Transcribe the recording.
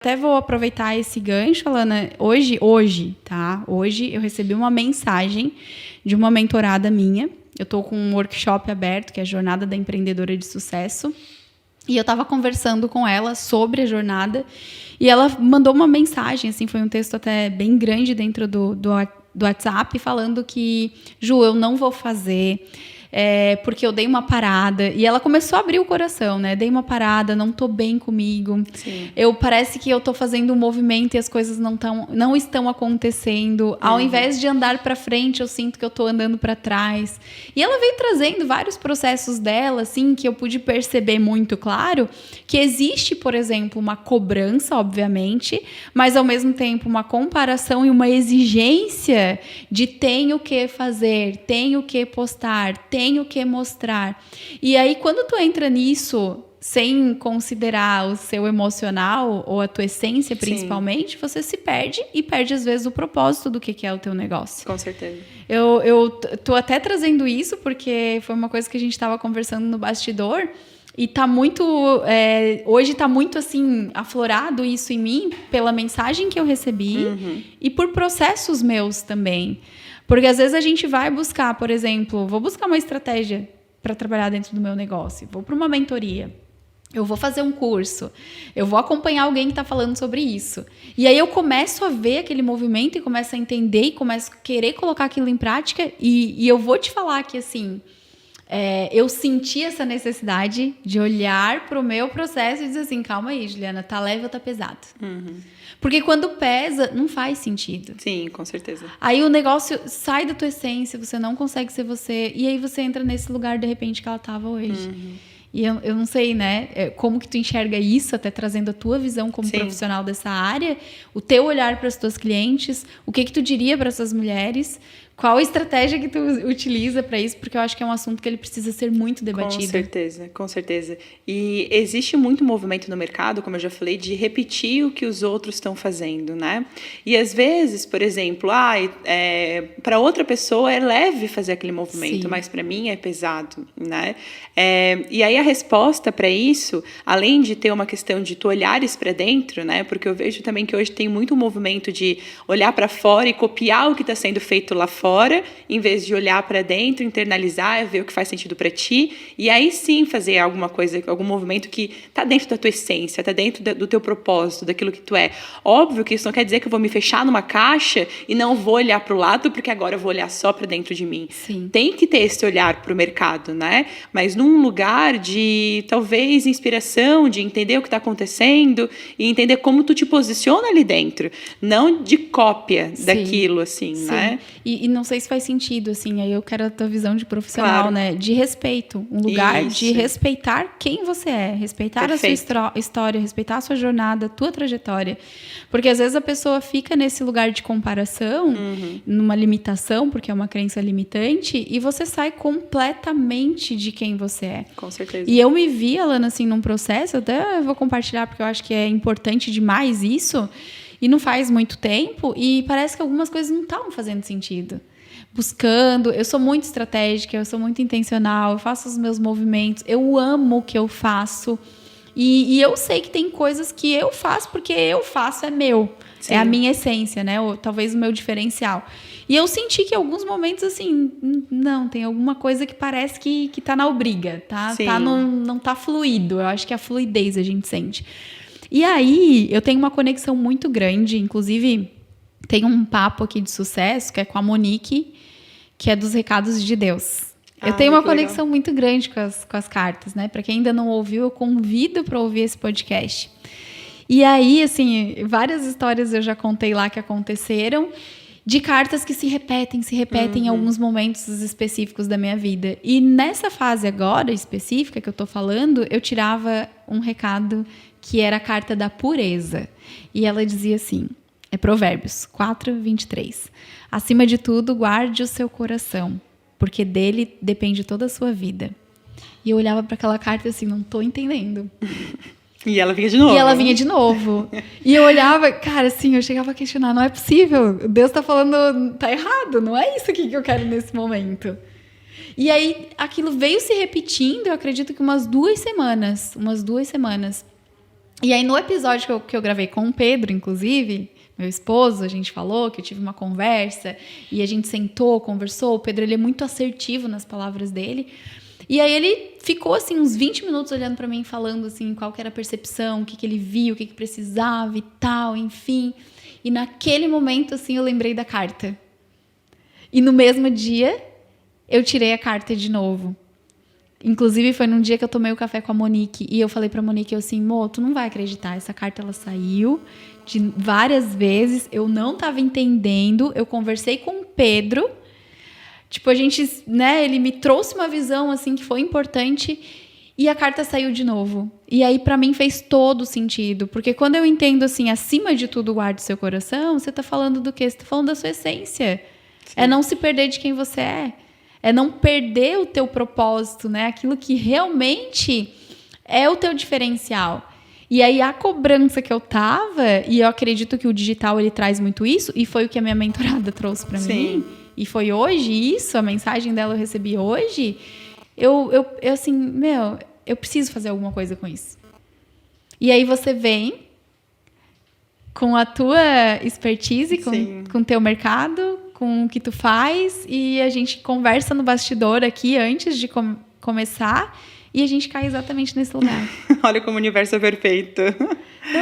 Até vou aproveitar esse gancho, Alana. Hoje, tá? Hoje eu recebi uma mensagem de uma mentorada minha. Eu estou com um workshop aberto, que é a Jornada da Empreendedora de Sucesso. E eu estava conversando com ela sobre a jornada. E ela mandou uma mensagem, assim, foi um texto até bem grande dentro do WhatsApp, falando que, Ju, eu não vou fazer... porque eu dei uma parada. E ela começou a abrir o coração, né? Dei uma parada, não tô bem comigo. Sim. Parece que eu tô fazendo um movimento e as coisas não estão acontecendo. Ao invés de andar para frente, eu sinto que eu tô andando para trás. E ela veio trazendo vários processos dela, assim, que eu pude perceber muito claro que existe, por exemplo, uma cobrança, obviamente, mas ao mesmo tempo uma comparação e uma exigência de tenho que fazer, tenho que postar, tenho que mostrar. E aí, quando tu entra nisso, sem considerar o seu emocional ou a tua essência, principalmente, você se perde e perde, às vezes, o propósito do que é o teu negócio. Com certeza. Eu tô até trazendo isso porque foi uma coisa que a gente estava conversando no bastidor e tá muito... hoje tá muito, assim, aflorado isso em mim pela mensagem que eu recebi e por processos meus também. Porque às vezes a gente vai buscar, por exemplo, vou buscar uma estratégia para trabalhar dentro do meu negócio, vou para uma mentoria, eu vou fazer um curso, eu vou acompanhar alguém que está falando sobre isso. E aí eu começo a ver aquele movimento e começo a entender e começo a querer colocar aquilo em prática e eu vou te falar que, assim, eu senti essa necessidade de olhar para o meu processo e dizer assim, calma aí, Juliana, tá leve ou tá pesado? Porque quando pesa, não faz sentido. Sim, com certeza. Aí o negócio sai da tua essência, você não consegue ser você, e aí você entra nesse lugar, de repente, que ela estava hoje. E eu não sei, né, como que tu enxerga isso, até trazendo a tua visão como profissional dessa área, o teu olhar para as tuas clientes, o que tu diria para essas mulheres, qual a estratégia que tu utiliza para isso, porque eu acho que é um assunto que ele precisa ser muito debatido. Com certeza, com certeza. E existe muito movimento no mercado, como eu já falei, de repetir o que os outros estão fazendo, né? E às vezes, por exemplo, para outra pessoa é leve fazer aquele movimento, mas para mim é pesado, né? E aí a resposta para isso, além de ter uma questão de tu olhares para dentro, né? Porque eu vejo também que hoje tem muito movimento de olhar para fora e copiar o que está sendo feito lá fora, em vez de olhar para dentro, internalizar, ver o que faz sentido para ti, e aí sim fazer alguma coisa, algum movimento que está dentro da tua essência, está dentro do teu propósito, daquilo que tu é. Óbvio que isso não quer dizer que eu vou me fechar numa caixa e não vou olhar para o lado, porque agora eu vou olhar só para dentro de mim. Sim. Tem que ter esse olhar para o mercado, né? Mas num lugar de, talvez, inspiração, de entender o que está acontecendo e entender como tu te posiciona ali dentro, não de cópia daquilo, assim, né? E não sei se faz sentido, assim, aí eu quero a tua visão de profissional, né? De respeito, um lugar de respeitar quem você é, respeitar a sua história, respeitar a sua jornada, a tua trajetória. Porque às vezes a pessoa fica nesse lugar de comparação, numa limitação, porque é uma crença limitante, e você sai completamente de quem você é. Com certeza. E eu me vi, Alana, assim, num processo, até vou compartilhar porque eu acho que é importante demais isso, e não faz muito tempo, e parece que algumas coisas não estavam fazendo sentido. Buscando, eu sou muito estratégica, eu sou muito intencional, eu faço os meus movimentos, eu amo o que eu faço. E eu sei que tem coisas que eu faço porque eu faço, é meu. Sim. É a minha essência, né? Ou talvez o meu diferencial. E eu senti que em alguns momentos, assim, não, tem alguma coisa que parece que tá na obriga, tá? Não tá fluido. Eu acho que é a fluidez a gente sente. E aí, eu tenho uma conexão muito grande, inclusive, tem um papo aqui de sucesso, que é com a Monique, que é dos Recados de Deus. Eu tenho uma conexão muito grande com as cartas, né? Para quem ainda não ouviu, eu convido para ouvir esse podcast. E aí, assim, várias histórias eu já contei lá que aconteceram, de cartas que se repetem em alguns momentos específicos da minha vida. E nessa fase agora, específica, que eu tô falando, eu tirava um recado que era a carta da pureza. E ela dizia assim, é Provérbios 4:23. Acima de tudo, guarde o seu coração, porque dele depende toda a sua vida. E eu olhava para aquela carta assim, não tô entendendo. E ela vinha de novo. E ela vinha de novo. E eu olhava, cara, assim, eu chegava a questionar, não é possível, Deus tá falando, tá errado, não é isso aqui que eu quero nesse momento. E aí, aquilo veio se repetindo, eu acredito que umas 2 semanas. E aí, no episódio que eu gravei com o Pedro, inclusive, meu esposo, a gente falou que eu tive uma conversa e a gente sentou, conversou. O Pedro, ele é muito assertivo nas palavras dele. E aí ele ficou, assim, uns 20 minutos olhando pra mim, falando, assim, qual que era a percepção, o que ele via, o que precisava e tal, enfim. E naquele momento, assim, eu lembrei da carta. E no mesmo dia, eu tirei a carta de novo. Inclusive, foi num dia que eu tomei o café com a Monique. E eu falei pra Monique, eu assim, Mo, tu não vai acreditar. Essa carta, ela saiu de várias vezes. Eu não tava entendendo. Eu conversei com o Pedro. Tipo, a gente, né, ele me trouxe uma visão, assim, que foi importante. E a carta saiu de novo. E aí, pra mim, fez todo sentido. Porque quando eu entendo, assim, acima de tudo, guarde seu coração, você tá falando do quê? Você tá falando da sua essência. Sim. É não se perder de quem você é. É não perder o teu propósito, né? Aquilo que realmente é o teu diferencial. E aí, a cobrança que eu tava, e eu acredito que o digital, ele traz muito isso, e foi o que a minha mentorada trouxe pra mim, e foi hoje isso, a mensagem dela eu recebi hoje, eu assim, eu preciso fazer alguma coisa com isso. E aí você vem com a tua expertise, com o teu mercado, com o que tu faz, e a gente conversa no bastidor aqui antes de começar, e a gente cai exatamente nesse lugar. Olha como o universo é perfeito.